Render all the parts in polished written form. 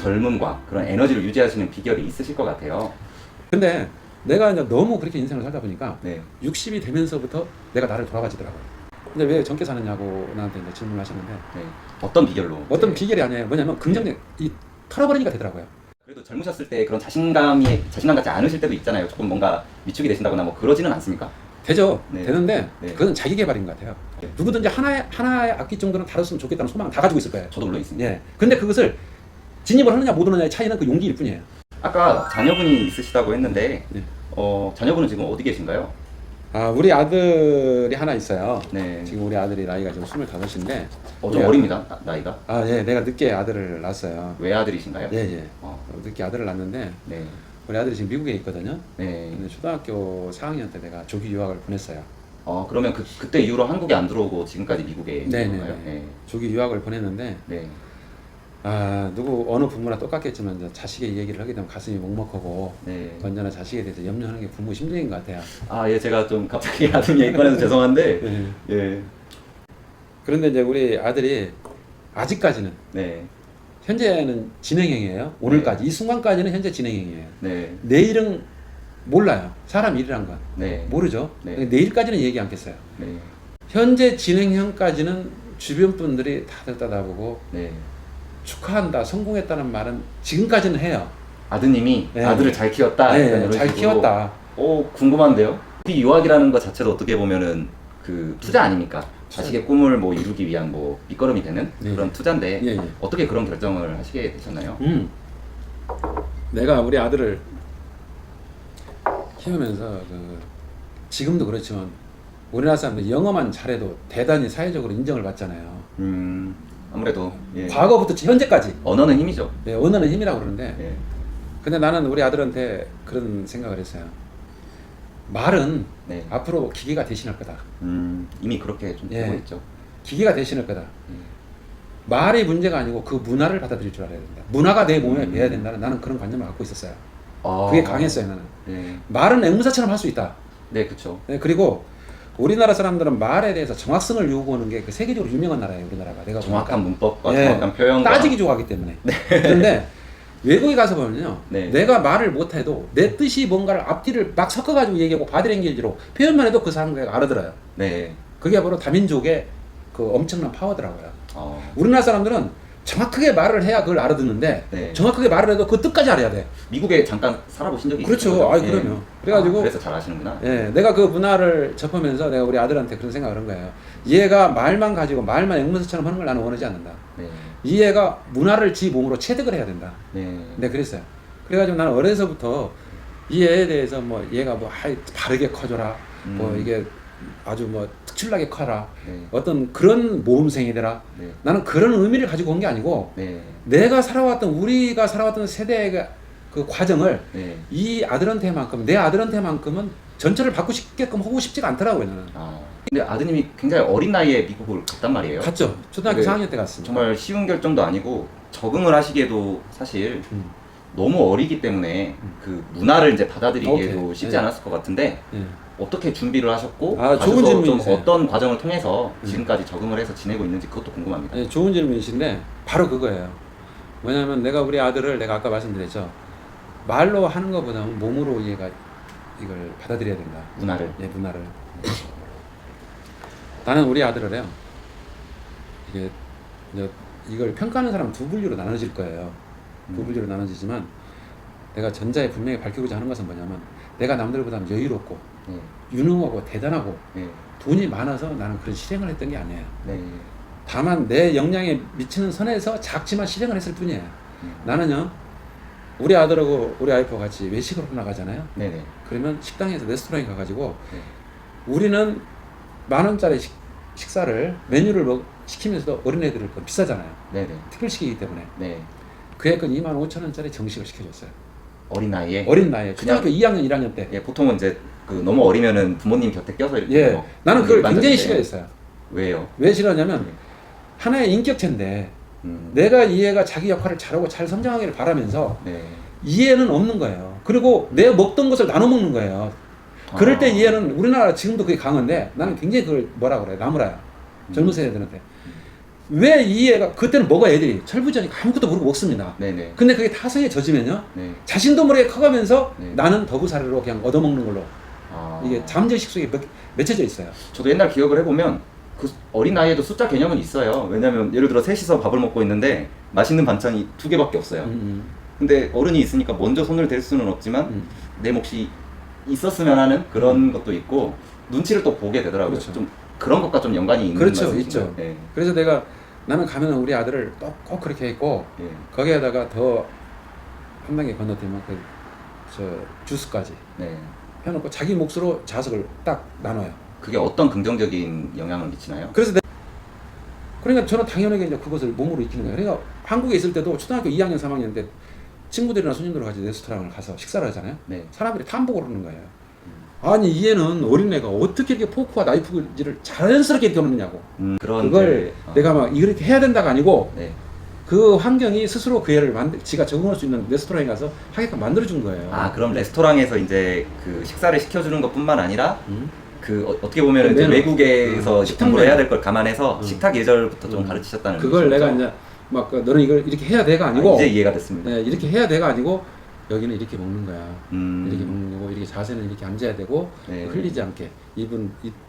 젊음과 그런 에너지를 유지하시는 비결이 있으실 것 같아요. 근데 내가 이제 너무 그렇게 인생을 살다 보니까 네. 60이 되면서부터 내가 나를 돌아가지더라고요. 근데 왜 젊게 사느냐고 나한테 이제 질문을 하셨는데 네. 어떤 비결로? 어떤 네. 비결이 아니에요. 뭐냐면 긍정력, 이 털어버리니까 되더라고요. 그래도 젊으셨을 때 그런 자신감 갖지 않으실 때도 있잖아요. 조금 뭔가 위축이 되신다거나 뭐 그러지는 않습니까? 되죠. 네. 되는데 네. 그건 자기 개발인 것 같아요. 네. 누구든지 하나의 악기 정도는 다뤘으면 좋겠다는 소망은 다 가지고 있을 거예요. 저도 물론 있습니다. 예. 근데 그것을 진입을 하느냐 못 하느냐의 차이는 그 용기일 뿐이에요. 아까 자녀분이 있으시다고 했는데 네. 자녀분은 지금 어디 계신가요? 아, 우리 아들이 하나 있어요. 네. 지금 우리 아들이 나이가 지금 25인데 좀 어립니다. 나이가. 아, 예. 내가 늦게 아들을 낳았어요. 외아들이신가요? 예, 예. 늦게 아들을 낳았는데 네. 우리 아들이 지금 미국에 있거든요. 네. 근데 초등학교 4학년 때 내가 조기 유학을 보냈어요. 그러면 그때 이후로 한국에 안 들어오고 지금까지 미국에 있는 네네. 건가요? 네. 조기 유학을 보냈는데 네. 어느 부모나 똑같겠지만 이제 자식의 얘기를 하게 되면 가슴이 먹먹하고 네. 언제나 자식에 대해서 염려하는 게 부모 심리인 것 같아요. 예, 제가 좀 갑자기 아들 얘기 꺼내서 죄송한데, 예. 예. 그런데 이제 우리 아들이 아직까지는 네. 현재는 진행형이에요. 오늘까지 이 순간까지는 현재 진행형이에요. 네. 내일은 몰라요. 사람 일이란 건 네. 모르죠. 네. 내일까지는 얘기 않겠어요. 네. 현재 진행형까지는 주변 분들이 다들 따다보고 네. 축하한다, 성공했다는 말은 지금까지는 해요. 아드님이 네. 아들을 잘 키웠다. 네, 약간 이런 잘 식으로. 키웠다. 궁금한데요. 이 유학이라는 것 자체도 어떻게 보면은 그 투자 아닙니까? 자식의 꿈을 뭐 이루기 위한 뭐 밑거름이 되는 네. 그런 투자인데 예, 예. 어떻게 그런 결정을 하시게 되셨나요? 내가 우리 아들을 키우면서 지금도 그렇지만 우리나라 사람들 영어만 잘해도 대단히 사회적으로 인정을 받잖아요. 아무래도 예. 과거부터 현재까지 언어는 힘이죠. 예, 언어는 힘이라고 그러는데 예. 근데 나는 우리 아들한테 그런 생각을 했어요. 말은 네. 앞으로 기계가 대신할 거다. 이미 그렇게 좀 예. 되고 있죠. 기계가 대신할 거다. 말이 문제가 아니고 그 문화를 받아들일 줄 알아야 된다. 문화가 내 몸에 배야 된다는 나는 그런 관념을 갖고 있었어요. 그게 강했어요 나는. 네. 말은 앵무새처럼 할 수 있다. 네, 그렇죠. 네, 그리고 우리나라 사람들은 말에 대해서 정확성을 요구하는 게 세계적으로 유명한 나라예요. 우리나라가. 내가 정확한 보니까. 문법과 예, 정확한 표현과 따지기 좋아하기 때문에. 그런데 외국에 가서 보면요. 네. 내가 말을 못해도 내 뜻이 뭔가를 앞뒤를 막 섞어가지고 얘기하고 바디랭귀지로 표현만 해도 그 사람들이 알아들어요. 네. 그게 바로 다민족의 그 엄청난 파워더라고요. 어. 우리나라 사람들은 정확하게 말을 해야 그걸 알아듣는데 네. 정확하게 말을 해도 그 뜻까지 알아야 돼. 미국에 잠깐 살아보신 적이 그렇죠. 있으세요? 아이, 그럼요. 그래가지고 그래서 잘 아시는구나. 예, 내가 그 문화를 접하면서 내가 우리 아들한테 그런 생각을 한 거예요. 얘가 말만 가지고 말만 앵무새처럼 하는 걸 나는 원하지 않는다. 네. 이 애가 문화를 지 몸으로 체득을 해야 된다. 네. 네, 그랬어요. 그래가지고 나는 어려서부터 이 애에 대해서 뭐 얘가 뭐 바르게 커져라, 뭐 이게 아주 뭐 특출나게 커라, 네. 어떤 그런 모범생이 되라. 네. 나는 그런 의미를 가지고 온 게 아니고 네. 우리가 살아왔던 세대의 그 과정을 네. 이 아들한테만큼 내 아들한테만큼은 전철을 받고 싶게끔 하고 싶지가 않더라고요 나는. 근데 아드님이 굉장히 어린 나이에 미국을 갔단 말이에요. 갔죠. 초등학교 네. 4학년 때 갔습니다. 정말 쉬운 결정도 아니고 적응을 하시기에도 사실 너무 어리기 때문에 그 문화를 이제 받아들이기에도 오케이. 쉽지 네. 않았을 것 같은데 예. 어떻게 준비를 하셨고 좋은 가셔서 좀 질문이세요. 어떤 과정을 통해서 지금까지 적응을 해서 지내고 있는지 그것도 궁금합니다. 예, 좋은 질문이신데 바로 그거예요. 뭐냐면 내가 우리 아들을 내가 아까 말씀드렸죠. 말로 하는 것보다는 몸으로 얘가 이걸 받아들여야 된다. 문화를. 예, 문화를. 나는 우리 아들을요. 이걸 평가하는 사람 두 분류로 나눠질 거예요. 두 분류로 나눠지지만 내가 전자에 분명히 밝히고자 하는 것은 뭐냐면 내가 남들보다 여유롭고 네. 유능하고 대단하고 네. 돈이 많아서 나는 그런 실행을 했던 게 아니에요. 네. 다만 내 역량에 미치는 선에서 작지만 실행을 했을 뿐이에요. 나는요, 우리 아들하고 우리 와이프와 같이 외식을 하러 나가잖아요. 네네. 그러면 식당에서 레스토랑에 가가지고 네. 우리는 10,000원짜리 식사를 메뉴를 시키면서도 어린애들을 건 비싸잖아요. 네네. 특별시키기 때문에. 네. 그 애 건 25,000원짜리 정식을 시켜줬어요. 어린 나이에. 어린 나이에 그냥- 초등학교 2학년 1학년 때. 예, 보통은 이제 그 너무 어리면은 부모님 곁에 껴서 이렇게 예, 뭐 나는 그걸 굉장히 일반적인데. 싫어했어요. 왜요? 왜 싫어하냐면 네. 하나의 인격체인데 음. 내가 이 애가 자기 역할을 잘하고 잘 성장하기를 바라면서 네. 이해는 없는 거예요. 그리고 내 먹던 것을 나눠 먹는 거예요. 그럴 때 이해는 우리나라 지금도 그게 강한데 나는 굉장히 그걸 뭐라 그래 나무라야 젊은 세대들한테 왜 이 애가 그때는 먹어 애들이 철부지니까 아무것도 모르고 먹습니다. 네네. 근데 그게 타성에 젖으면요. 네. 자신도 모르게 커가면서 네. 나는 더부사례로 그냥 얻어먹는 걸로 아. 이게 잠재의식 속에 맺혀져 있어요. 저도 옛날 기억을 해보면 그 어린 나이에도 숫자 개념은 있어요. 왜냐면 예를 들어 셋이서 밥을 먹고 있는데 맛있는 반찬이 2개밖에 없어요. 근데 어른이 있으니까 먼저 손을 댈 수는 없지만 내 몫이 있었으면 하는 그런 것도 있고 눈치를 또 보게 되더라고요. 그렇죠. 좀 그런 것과 좀 연관이 있는 그렇죠, 말씀이신가요? 있죠. 네. 그래서 내가 나는 가면 우리 아들을 꼭 그렇게 했고 예. 거기에다가 더 한 단계 건너뛰면 저 주스까지 네. 해놓고 자기 몫으로 자석을 딱 나눠요. 그게 어떤 긍정적인 영향을 미치나요? 그래서 그러니까 저는 당연하게 이제 그것을 몸으로 익히는 거예요. 그러니까 한국에 있을 때도 초등학교 2학년, 3학년 때 친구들이나 손님들과 같이 레스토랑을 가서 식사를 하잖아요. 네. 사람들이 탐복을 하는 거예요. 아니 이 애는 어린애가 어떻게 이렇게 포크와 나이프질을 자연스럽게 이렇게 하느냐고. 그런 그걸 내가 막 이렇게 해야 된다가 아니고 네. 그 환경이 스스로 그 애를 지가 적응할 수 있는 레스토랑에 가서 하게끔 만들어준 거예요. 아 그럼 레스토랑에서 이제 그 식사를 시켜주는 것뿐만 아니라 그 어떻게 보면 이제 메뉴. 외국에서 식탁 공부를 해야 메뉴. 될 걸 감안해서 식탁 예절부터 좀 가르치셨다는 그걸 뜻이죠? 내가 이제 막 너는 이걸 이렇게 해야 돼가 아니고 이제 이해가 됐습니다. 네, 이렇게 해야 돼가 아니고 여기는 이렇게 먹는 거야. 음. 이렇게 먹는 거고 이렇게 자세는 이렇게 앉아야 되고 네. 흘리지 않게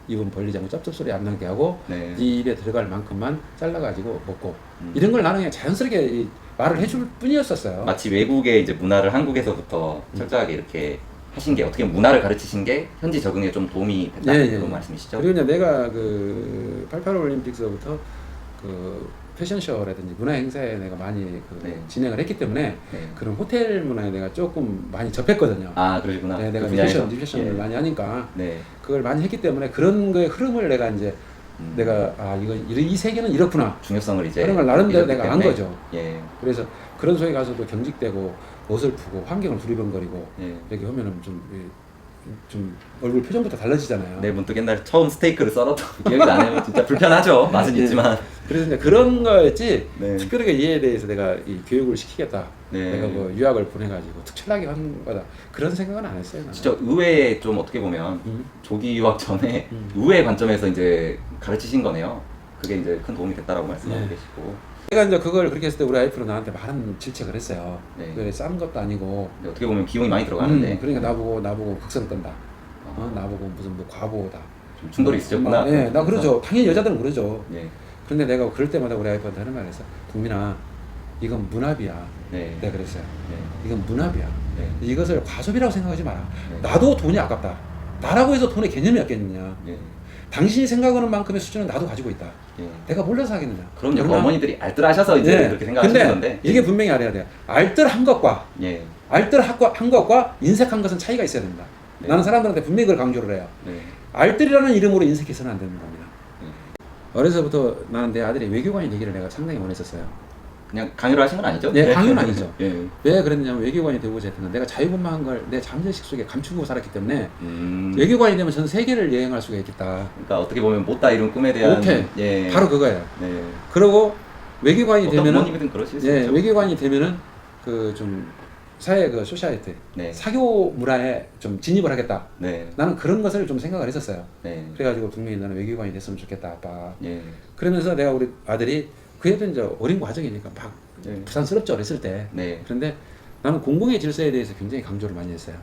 입은 벌리지 않고 쩝쩝 소리 안 나게 하고 네. 네 입에 들어갈 만큼만 잘라가지고 먹고 이런 걸 나는 그냥 자연스럽게 말을 해줄 뿐이었었어요. 마치 외국의 이제 문화를 한국에서부터 철저하게 이렇게 하신 게 어떻게 보면 문화를 가르치신 게 현지 적응에 좀 도움이 됐다 예, 예, 그런 예. 말씀이시죠? 그리고 이제 내가 그 88 올림픽서부터 그 패션쇼라든지 문화 행사에 내가 많이 그 네. 진행을 했기 때문에 네. 그런 호텔 문화에 내가 조금 많이 접했거든요. 아 그러시구나. 네, 내가 그 분야에서? 뉴페션을 예. 많이 하니까 네. 그걸 많이 했기 때문에 그런 거의 흐름을 내가 이제 내가 이 세계는 이렇구나 중요성을 이제 그런 걸 나름대로 믿었기 내가 안 때문에. 거죠. 예. 그래서 그런 속에 가서도 경직되고 옷을 푸고 환경을 두리번거리고 예. 이렇게 하면은 좀 얼굴 표정부터 달라지잖아요. 네, 문득 옛날에 처음 스테이크를 썰었던 기억이 나네요. 진짜 불편하죠. 맛은 예. 있지만. 그래서 이제 그런 거였지 네. 특별하게 얘에 대해서 내가 이 교육을 시키겠다. 네. 내가 뭐 유학을 보내가지고 특출나게 하는 거다. 그런 생각은 안 했어요. 나는. 진짜 의외의 좀 어떻게 보면 조기 유학 전에 의외의 관점에서 이제 가르치신 거네요. 그게 이제 큰 도움이 됐다라고 말씀하고 네. 계시고. 내가 이제 그걸 그렇게 했을 때 우리 와이프는 나한테 많은 질책을 했어요. 네. 그래 싼 것도 아니고. 근데 어떻게 보면 비용이 많이 들어가는데 그러니까 나보고 극성 떤다. 나보고 무슨 뭐 과보다. 좀 충돌이 있으셨구나. 네, 나 그러죠. 당연히 여자들은 그러죠. 네. 그런데 내가 그럴 때마다 우리 와이프한테 하는 말이 있어. 동민아, 이건 문화비야. 네. 내가 그랬어요. 네. 이건 문화비야. 네. 이것을 과소비라고 생각하지 마라. 네. 나도 돈이 아깝다. 나라고 해서 돈의 개념이 없겠느냐. 네. 당신이 생각하는 만큼의 수준은 나도 가지고 있다. 예. 내가 몰라서 하겠느냐. 그럼요. 그 그러나- 어머니들이 알뜰하셔서 이제 네. 그렇게 생각하시는 근데 건데. 이게 분명히 알아야 돼요. 알뜰한 것과 예. 알뜰한 것과 인색한 것은 차이가 있어야 된다. 네. 나는 사람들한테 분명히 그걸 강조를 해요. 네. 알뜰이라는 이름으로 인색해서는 안 되는 겁니다. 네. 어려서부터 나는 내 아들이 외교관이 되기를 내가 상당히 원했었어요. 그냥 강요를 하신 건 아니죠? 네, 강요는 아니죠. 예. 왜 그랬냐면 외교관이 되고자 했던 건 내가 자유분방한 걸 내 잠재의식 속에 감추고 살았기 때문에 음. 외교관이 되면 전 세계를 여행할 수가 있겠다. 그러니까 어떻게 보면 못다 이룬 꿈에 대한 오케이. 예. 바로 그거예요. 네. 그리고 외교관이 어떤 되면은 부모님이든 그러실 수 예, 있죠. 외교관이 되면은 그 좀 사회 그 소시아이티 네. 사교 문화에 좀 진입을 하겠다. 네. 나는 그런 것을 좀 생각을 했었어요. 네. 그래가지고 분명히 나는 외교관이 됐으면 좋겠다, 아빠. 예. 그러면서 내가 우리 아들이 그 애도 이제 어린 과정이니까 막 네. 부산스럽죠, 어렸을 때. 네. 그런데 나는 공공의 질서에 대해서 굉장히 강조를 많이 했어요.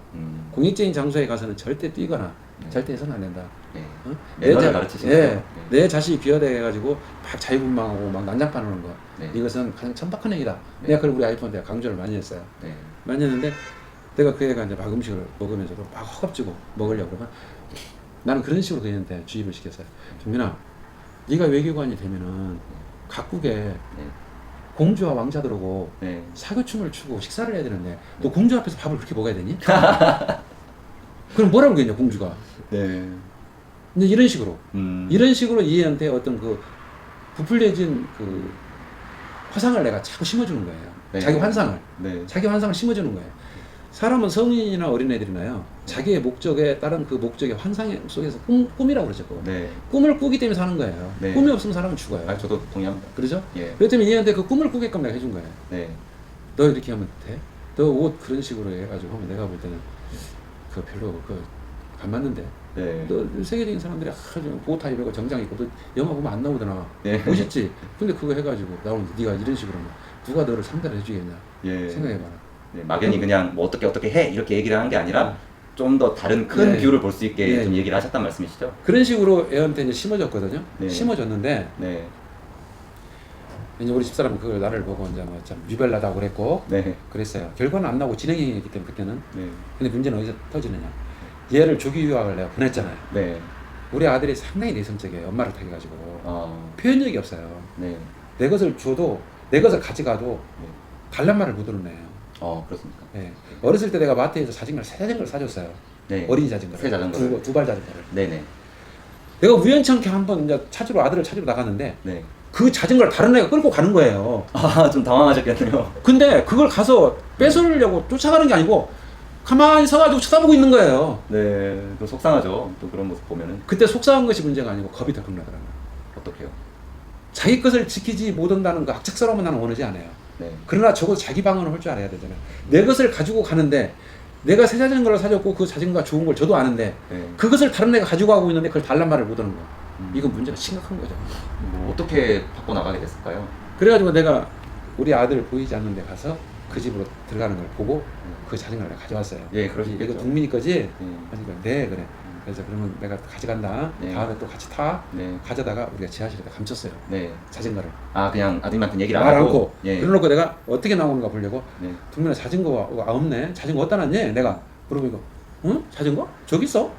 공익적인 장소에 가서는 절대 뛰거나 절대 해서는 안 된다. 네. 어? 매너를 가르치시는 예, 거죠. 내 자식이 비워대가지고 막 자유분방하고 막 난장판 하는 거. 네. 이것은 가장 천박한 행위다. 네. 내가 그걸 우리 아이폰한테 강조를 많이 했어요. 네. 많이 했는데 내가 그 애가 이제 막 음식을 먹으면서도 막 허겁지고 먹으려고 그러면 나는 그런 식으로 그 애한테 주입을 시켰어요. 정민아, 네가 외교관이 되면은 각국에 네. 공주와 왕자들하고 네. 사교춤을 추고 식사를 해야 되는데 너 공주 앞에서 밥을 그렇게 먹어야 되니? 그럼 뭐라고 그랬냐 공주가. 네. 근데 이런 식으로 이런 이 애한테 어떤 그 부풀려진 그 화상을 내가 자꾸 심어주는 거예요. 네. 자기 환상을. 네. 자기 환상을 심어주는 거예요. 사람은 성인이나 어린애들이나요. 자기의 목적에 따른 그 목적의 환상 속에서 꿈이라고 그러죠. 그거. 네. 꿈을 꾸기 때문에 사는 거예요. 네. 꿈이 없으면 사람은 죽어요. 아, 저도 동의합니다. 그러죠? 예. 그렇기 때문에 얘한테 그 꿈을 꾸게끔 내가 해준 거예요. 네. 너 이렇게 하면 돼? 너 옷 그런 식으로 해가지고 하면 내가 볼 때는 그 별로 그 맞는데. 네. 너 세계적인 사람들이 아주 보타 입고 정장 입고 너 영화 보면 안 나오더나. 네. 멋있지. 근데 그거 해가지고 나오는데 네가 이런 식으로 막 누가 너를 상대를 해주겠냐. 예. 생각해봐라. 네, 막연히 그냥 뭐 어떻게 해 이렇게 얘기를 한 게 아니라 좀 더 다른 큰 네. 뷰를 볼 수 있게 네. 좀 얘기를 하셨단 말씀이시죠? 그런 식으로 애한테 이제 심어줬거든요. 네. 심어줬는데 네. 이제 우리 집사람은 그걸 나를 보고 이제 뭐 참 유별나다고 그랬고 네. 그랬어요. 결과는 안 나오고 진행형이었기 때문에 그때는. 네. 근데 문제는 어디서 터지느냐. 얘를 조기 유학을 내가 보냈잖아요. 네. 우리 아들이 상당히 내성적이에요. 엄마를 탓해가지고 표현력이 없어요. 네. 내 것을 줘도 내 것을 가져가도 네. 달란 말을 못 들은 애예요. 그렇습니까? 네. 어렸을 때 내가 마트에서 새 자전거를 사줬어요. 네. 어린이 자전거를. 새 자전거를. 두발 자전거를. 네네. 내가 우연찮게 한번 이제 아들을 찾으러 나갔는데 네. 그 자전거를 다른 애가 끌고 가는 거예요. 좀 당황하셨겠네요. 근데 그걸 가서 뺏으려고 쫓아가는 게 아니고 가만히 서가지고 쳐다보고 있는 거예요. 네. 또 속상하죠. 또 그런 모습 보면은. 그때 속상한 것이 문제가 아니고 겁이 더 나더라고요. 어떡해요? 자기 것을 지키지 못한다는 그 악착스러움은 나는 원하지 않아요. 네. 그러나 적어도 자기 방어는 할 줄 알아야 되잖아요. 내 것을 가지고 가는데 내가 새 자전거를 사줬고 그 자전거가 좋은 걸 저도 아는데 네. 그것을 다른 애가 가지고 가고 있는데 그걸 달란 말을 못 하는 거. 이건 문제가 심각한 거죠. 뭐 어떻게 바꿔 나가게 됐을까요? 그래가지고 내가 우리 아들 보이지 않는 데 가서 그 집으로 들어가는 걸 보고 그 자전거를 내가 가져왔어요. 예, 그러시겠죠. 이거 동민이 거지? 네. 하니까 네 그래. 그래서 그러면 내가 가져간다. 네. 다음에 또 같이 타. 네. 가져다가 우리가 지하실에다 감췄어요. 네. 자전거를. 그냥 아드님한테 얘기를 안 말 하고. 않고. 예. 그래놓고 내가 어떻게 나오는가 보려고. 네. 동민아 자전거 없네. 자전거 어디다 놨니? 내가 물어보니까 응? 자전거? 저기 있어.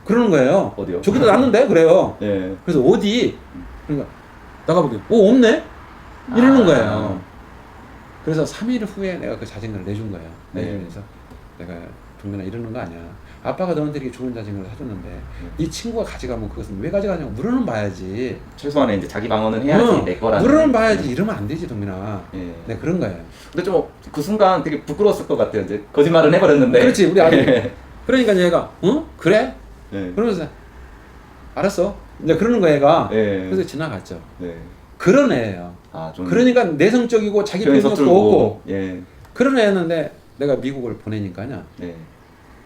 그러는 거예요. 어디요? 저기다 놨는데 그래요. 예. 그래서 어디? 그러니까 나가보니 없네? 이러는 거예요. 그래서 3일 후에 내가 그 자전거를 내준 거예요. 네. 내주면서 내가 동민아 이러는 거 아니야. 아빠가 너한테 이렇게 좋은 자전거를 사줬는데 이 친구가 가져가면 그것은 왜 가져가냐고 물어는 봐야지. 최소한의 이제 자기 방어는 해야지 내 거라는. 물어는 봐야지. 이러면 안 되지 동민아. 예. 네 그런 거예요. 근데 좀 그 순간 되게 부끄러웠을 것 같아요. 이제 거짓말은 해버렸는데. 그렇지 우리 아들. 그러니까 얘가 그래? 네. 그러면서 알았어. 이제 그러는 거 얘가. 네. 그래서 지나갔죠. 네. 그런 애예요. 좀 그러니까 내성적이고 자기 표현이 표현력도 서툴고. 없고 예. 그런 애였는데 내가 미국을 보내니까요. 네.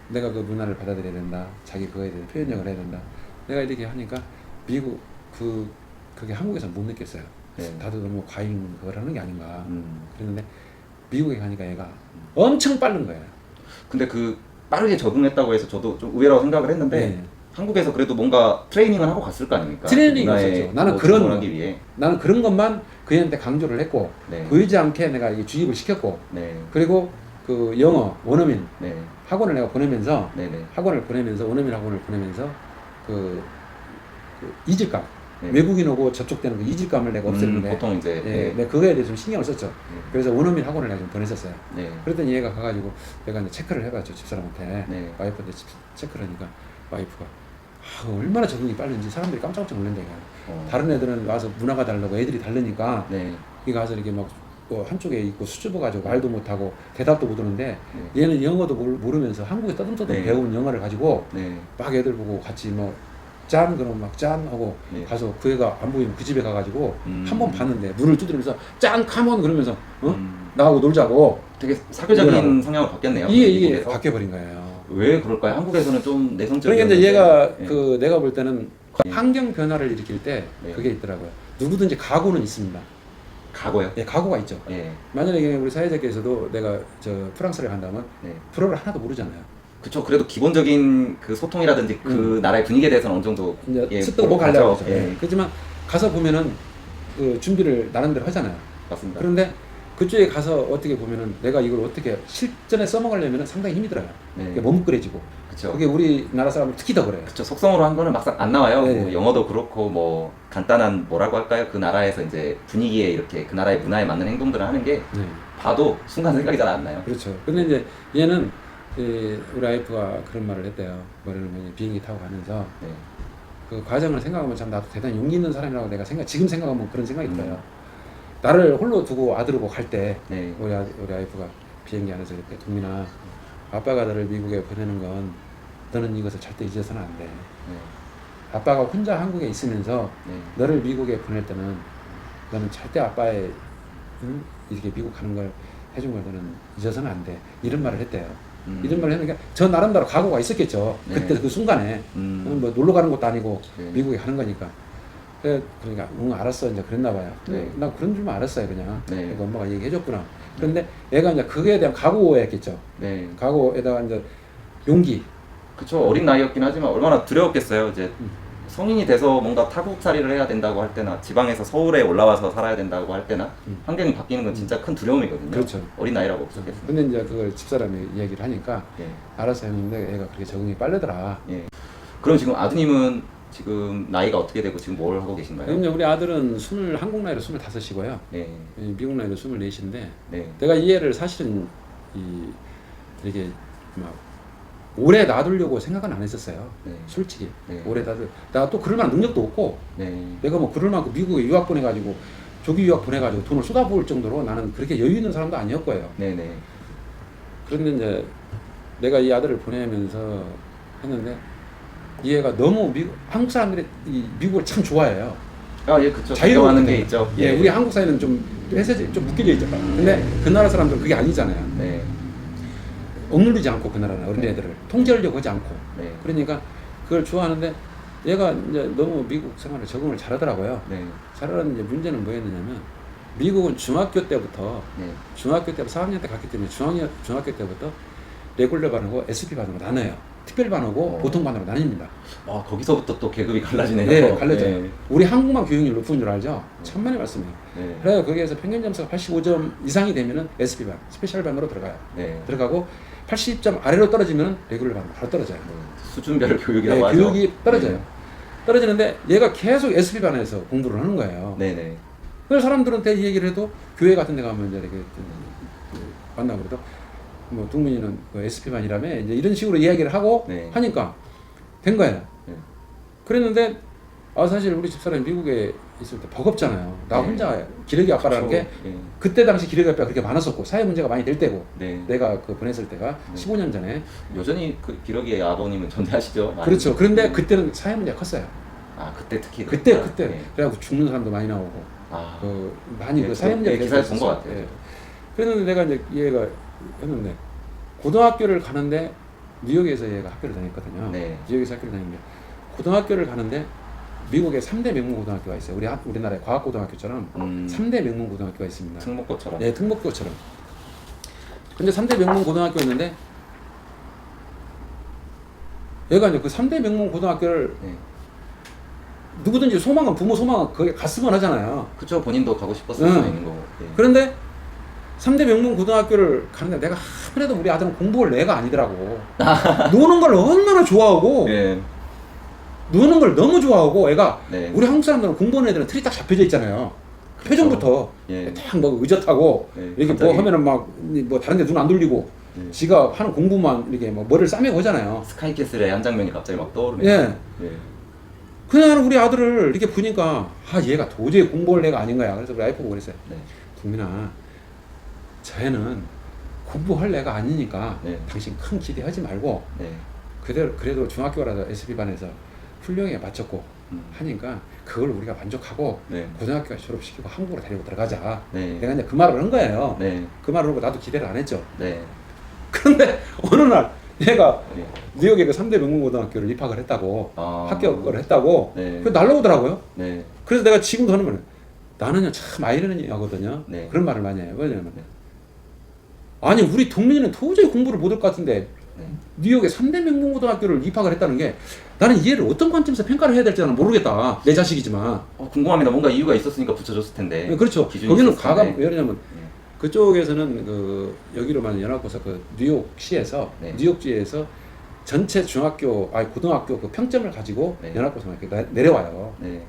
내가 그 문화를 받아들여야 된다. 자기 그거에 대한 표현력을 해야 된다. 내가 이렇게 하니까 미국 그게 한국에서 못 느꼈어요. 네. 다들 너무 과잉 그걸 하는 게 아닌가. 음. 그랬는데 미국에 가니까 얘가 엄청 빠른 거예요. 근데 그 빠르게 적응했다고 해서 저도 좀 의외라고 생각을 했는데 네. 한국에서 그래도 뭔가 트레이닝을 하고 갔을 거 아닙니까? 트레이닝이 문화에 있었죠. 나는 뭐 그런 적응하기 위해. 나는 그런 것만 그애한테 강조를 했고 네. 보이지 않게 내가 이게 주입을 시켰고 네. 그리고 그 영어 원어민 네. 학원을 내가 보내면서 네네. 학원을 보내면서 원어민 학원을 보내면서 그 이질감 네. 외국인 오고 접촉되는 그 이질감을 내가 없애는데 보통 이제 내가 그거에 대해서 좀 신경을 썼죠. 그래서 원어민 학원을 내가 좀 보냈었어요. 네. 그랬더니 얘가 가가지고 내가 이제 체크를 해봤죠 집사람한테. 네. 와이프한테 체크를 하니까 와이프가 얼마나 적응이 빠른지 사람들이 깜짝깜짝 놀란다 이거. 다른 애들은 와서 문화가 다르고 애들이 다르니까 네. 이거 가서 이렇게 막 한쪽에 있고 수줍어 가지고 말도 못하고 대답도 못하는데 얘는 영어도 모르면서 한국에 떠듬떠듬 네. 배운 영어를 가지고 네. 막 애들 보고 같이 뭐 짠 그러면 막 짠 하고 네. 가서 그 애가 안 보이면 그 집에 가가지고 한 번 봤는데 문을 두드리면서 짠 카몬 그러면서 나하고 놀자고. 되게 사교적인 성향을 바뀌었네요. 이게 미국에서. 바뀌어버린 거예요. 왜 그럴까요? 한국에서는 좀 내성적인. 그러니까 이제 얘가 네. 그 내가 볼 때는 네. 환경 변화를 일으킬 때 네. 그게 있더라고요. 누구든지 각오는 있습니다. 각오요? 예, 각오가 있죠. 예. 만약에 우리 사회자께서도 내가 프랑스를 간다면 네. 불어를 하나도 모르잖아요. 그쵸. 그래도 기본적인 그 소통이라든지 그 나라의 분위기에 대해서는 어느 정도 이제 습득 하려고 하죠. 예. 그렇지만 가서 보면은 그 준비를 나름대로 하잖아요. 맞습니다. 그런데 그쪽에 가서 어떻게 보면은 내가 이걸 어떻게 실전에 써먹으려면 상당히 힘이 들어요. 네. 그게 머뭇거려지고. 그쵸. 그게 우리나라 사람은 특히 더 그래요. 그쵸. 속성으로 한 거는 막상 안 나와요. 네. 뭐 영어도 그렇고 뭐 간단한 뭐라고 할까요? 그 나라에서 이제 분위기에 이렇게 그 나라의 문화에 맞는 행동들을 하는 게 네. 봐도 순간 생각이 잘 안 나요. 그렇죠. 근데 이제 얘는 우리 와이프가 그런 말을 했대요. 뭐냐면 비행기 타고 가면서 네. 그 과정을 생각하면 참 나도 대단히 용기 있는 사람이라고 내가 지금 생각하면 그런 생각이 들어요. 나를 홀로 두고 아들하고 갈 때 네. 우리 와이프가 비행기 안에서 이렇게 동민아 아빠가 너를 미국에 보내는 건 너는 이것을 절대 잊어서는 안 돼. 네. 아빠가 혼자 한국에 있으면서 네. 너를 미국에 보낼 때는 너는 절대 아빠의 이렇게 미국 가는 걸 해준 걸 너는 잊어서는 안 돼. 이런 말을 했대요. 이런 말을 했는 게 저 나름대로 각오가 있었겠죠. 네. 그때 그 순간에 뭐 놀러 가는 것도 아니고 네. 미국에 가는 거니까. 그러니까 알았어 이제 그랬나 봐요. 네. 나 그런 줄만 알았어요 그냥. 네. 그러니까 엄마가 얘기해줬구나. 그런데 얘가 이제 그거에 대한 각오였겠죠. 네. 각오에다가 이제 용기. 그쵸. 어린 나이였긴 하지만 얼마나 두려웠겠어요. 이제 성인이 돼서 뭔가 타국살이를 해야 된다고 할 때나 지방에서 서울에 올라와서 살아야 된다고 할 때나 환경이 바뀌는 건 진짜 큰 두려움이거든요. 그렇죠. 어린 나이라고 없었겠어요. 근데 이제 그걸 집사람이 얘기를 하니까 예. 알았어 했는데 애가 그렇게 적응이 빠르더라. 예. 그럼 지금 아드님은 지금 나이가 어떻게 되고 지금 뭘 하고 계신가요? 그럼 우리 아들은 한국 나이로 25이고요. 예. 미국 나이로 24인데 네. 내가 이 애를 사실은 이렇게 막 오래 놔두려고 생각은 안 했었어요. 네. 솔직히 네. 오래 놔둘. 내가 또 그럴 만한 능력도 없고 네. 내가 뭐 그럴 만큼 미국에 유학 보내가지고 조기 유학 보내가지고 돈을 쏟아부을 정도로 나는 그렇게 여유 있는 사람도 아니었고요. 네네. 그런데 이제 내가 이 아들을 보내면서 했는데 이 애가 너무 한국 사람들이 이 미국을 참 좋아해요. 아, 예, 그쵸. 자유로운 자유하는 게 있죠. 예, 우리 한국 사회는 좀 좀 묶여져 있죠. 근데 그 나라 사람들은 그게 아니잖아요. 네. 억누르지 않고 그 나라는 어린애들을 통제하려고 하지 않고. 네. 그러니까 그걸 좋아하는데 얘가 이제 너무 미국 생활에 적응을 잘하더라고요. 네. 잘하는 이제 문제는 뭐였느냐면 미국은 중학교 때부터 네. 4학년 때 갔기 때문에 중학교 때부터 레귤러 반하고 SP 반으로 나눠요. 특별 반하고 보통 반으로 나뉩니다. 아, 거기서부터 또 계급이 갈라지네요. 네, 갈라져요. 네. 우리 한국만 교육률 높은 줄 알죠? 천만의 말씀이에요. 네. 그래서 거기에서 평균 점수가 85점 이상이 되면은 SP 반, 스페셜 반으로 들어가요. 네. 들어가고 80점 아래로 떨어지면 레귤러 반으로 바로 떨어져요. 수준별 교육이라고 네, 하죠. 교육이 떨어져요. 네. 떨어지는데 얘가 계속 SP 반에서 공부를 하는 거예요. 네네. 그래서 사람들한테 이 얘기를 해도 교회 같은 데 가면 이제 이렇게 만나고 그래도 뭐 동민이는 그 SP 반이라며 이제 이런 식으로 이야기를 하고 네. 하니까 된 거예요. 네. 그랬는데 사실 우리 집사람이 미국에 있을 때 버겁잖아요. 나 네. 혼자 기러기 아빠라는 게 네. 그때 당시 기러기 아빠가 그렇게 많았었고 사회 문제가 많이 될 때고 네. 내가 그 보냈을 때가 15년 전에 여전히 그 기러기의 아버님은 존재하시죠? 많이. 그렇죠. 그런데 그때는 사회 문제가 컸어요. 아, 그때 특히 그때 네. 그래갖고 죽는 사람도 많이 나오고 아. 많이 네, 그 사회 문제가 기사에 본 것 같아요. 예. 그랬는데 내가 이제 얘가 했는데 고등학교를 가는데 뉴욕에서 얘가 학교를 다녔거든요. 네. 뉴욕에서 학교를 다니는데 고등학교를 가는데 미국에 3대 명문 고등학교가 있어요. 우리나라의 과학고등학교처럼 3대 명문 고등학교가 있습니다. 특목고처럼. 네, 특목고처럼. 근데 3대 명문 고등학교였는데 얘가 이제 그 3대 명문 고등학교를 네. 누구든지 부모 소망은 거기 갔으면 하잖아요. 그쵸. 본인도 가고 싶었을 응. 수도 있는 거고. 네. 그런데 3대 명문 고등학교를 가는데 내가 아무래도 우리 아들은 공부를 애가 아니더라고. 노는 걸 얼마나 좋아하고 네. 노는 걸 너무 좋아하고 애가 네. 우리 한국 사람들은 공부하는 애들은 틀이 딱 잡혀져 있잖아요. 표정부터 예. 딱 뭐 의젓하고 네, 이렇게 갑자기. 뭐 하면은 막 뭐 다른 데 눈 안 돌리고 네. 지가 하는 공부만 이렇게 뭐 머리를 싸매고 하잖아요. 스카이캐슬의 한 장면이 갑자기 막 떠오르네요. 예. 예. 그냥 우리 아들을 이렇게 보니까 얘가 도저히 공부할 애가 아닌 거야. 그래서 우리 와이프가 그랬어요. 네. 동민아, 저 애는 공부할 애가 아니니까 네. 당신 큰 기대하지 말고 네. 그래도 중학교라도 SB반에서 훌륭하게 마쳤고 하니까 그걸 우리가 만족하고 네. 고등학교까지 졸업시키고 한국으로 데리고 들어가자. 네. 내가 이제 그 말을 한 거예요. 네. 그 말을 하고 나도 기대를 안 했죠. 네. 그런데 어느 날 얘가 네. 뉴욕에 그 3대 명문고등학교를 입학을 했다고 아. 합격을 했다고 네. 그 날라오더라고요. 네. 그래서 내가 지금도 하는 말은 나는요 참 아이러니하거든요. 네. 그런 말을 많이 해요. 왜냐면 네. 아니 우리 동민이는 도저히 공부를 못할 것 같은데 네. 뉴욕에 3대 명문고등학교를 입학을 했다는 게 나는 얘를 어떤 관점에서 평가를 해야 될지 나는 모르겠다. 내 자식이지만. 궁금합니다. 뭔가 이유가 있었으니까 붙여줬을 텐데. 네, 그렇죠. 기준이 거기는 있었을 가감 텐데. 왜냐면 네. 그쪽에서는 그 여기로만 연합고사 그 뉴욕시에서 네. 뉴욕주에서 전체 고등학교 그 평점을 가지고 네. 연합고사만 이렇게 내려와요. 네.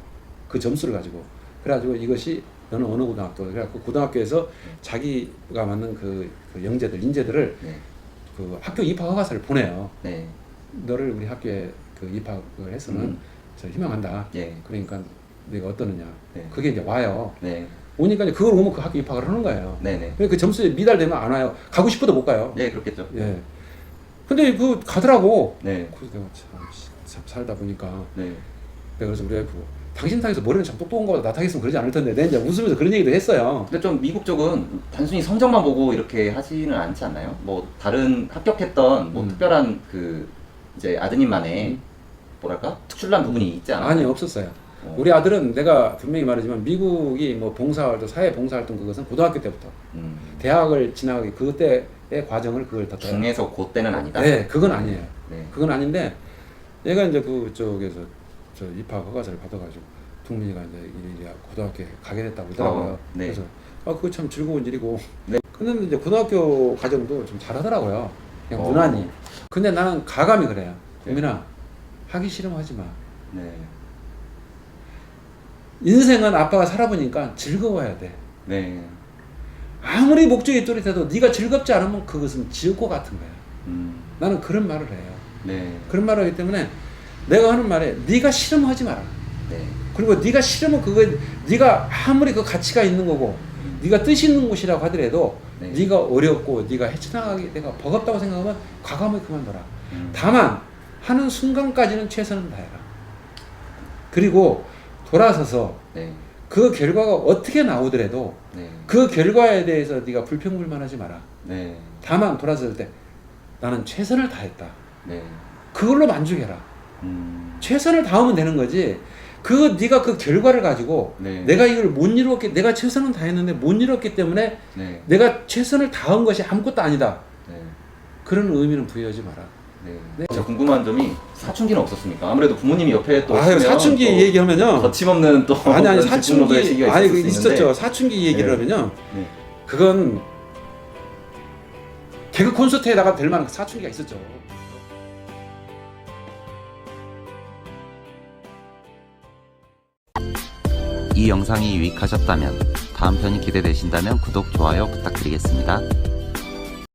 그 점수를 가지고 그래가지고 이것이 너는 어느 고등학교 그래갖고 고등학교에서 자기가 맞는 그 인재들을 네. 그 학교 입학 허가서를 보내요. 네. 너를 우리 학교에 그 입학을 해서는 저 희망한다. 예. 그러니까 네가 어떠느냐. 네. 그게 이제 와요. 네. 오니까 이제 그걸 오면 그 학교 입학을 하는 거예요. 네네. 그 점수에 미달되면 안 와요. 가고 싶어도 못 가요. 예, 그렇겠죠. 예. 근데 가더라고. 네. 그래서 내가 참 살다 보니까 네. 내가 그래서 우리 와이프 당신 타겠어 머리는 참 똑똑한 거보다 나 타겠으면 그러지 않을 텐데 내가 이제 웃으면서 그런 얘기도 했어요. 근데 좀 미국 쪽은 단순히 성적만 보고 이렇게 하지는 않지 않나요? 뭐 다른 합격했던 뭐 특별한 그 이제 아드님만의 뭐랄까 특출난 부분이 있지 않아요? 아니 없었어요. 우리 아들은 내가 분명히 말하지만 미국이 뭐 봉사활동, 사회 봉사활동 그것은 고등학교 때부터 대학을 지나가기 그때의 과정을 그걸 다 중에서 그때는 아니다. 네, 그건 아니에요. 네. 그건 아닌데 얘가 이제 그쪽에서 저 입학 허가서를 받아가지고 동민이가 이제 이제 고등학교에 가게 됐다고 그러더라고요. 네. 그래서 그거 참 즐거운 일이고. 네. 근데 이제 고등학교 과정도 좀 잘하더라고요. 그냥 무난히. 근데 나는 가감이 그래요. 동민아 하기 싫으면 하지 마. 네. 인생은 아빠가 살아보니까 즐거워야 돼. 네. 아무리 목적이 뚜렷해도 네가 즐겁지 않으면 그것은 지옥과 같은 거야. 나는 그런 말을 해요. 네. 그런 말을 하기 때문에 내가 하는 말에 네가 싫으면 하지 마라. 네. 그리고 네가 싫으면 그거 네가 아무리 그 가치가 있는 거고 네가 뜻 있는 곳이라고 하더라도 네. 네가 어렵고 네가 헤쳐나가기 내가 버겁다고 생각하면 과감하게 그만둬라. 다만 하는 순간까지는 최선을 다해라. 그리고 돌아서서 네. 그 결과가 어떻게 나오더라도 네. 그 결과에 대해서 네가 불평불만하지 마라. 네. 다만 돌아섰을 때 나는 최선을 다했다. 네. 그걸로 만족해라. 최선을 다하면 되는 거지. 네가 그 결과를 가지고 네. 내가 이걸 못 이루었기, 내가 최선은 다했는데 못 이루었기 때문에 네. 내가 최선을 다한 것이 아무것도 아니다. 네. 그런 의미는 부여하지 마라. 네. 네. 제가 궁금한 점이 사춘기는 없었습니까? 아무래도 부모님이 옆에 또 아유, 있으면 사춘기 또 얘기하면요. 거침없는 또 아니 그런 집중력의 사춘기 시기가 아니 있을 그 수 있는데. 있었죠. 사춘기 얘기를 네. 하면요. 네. 그건 개그 콘서트에다가 될 만한 사춘기가 있었죠. 이 영상이 유익하셨다면 다음 편이 기대되신다면 구독, 좋아요 부탁드리겠습니다.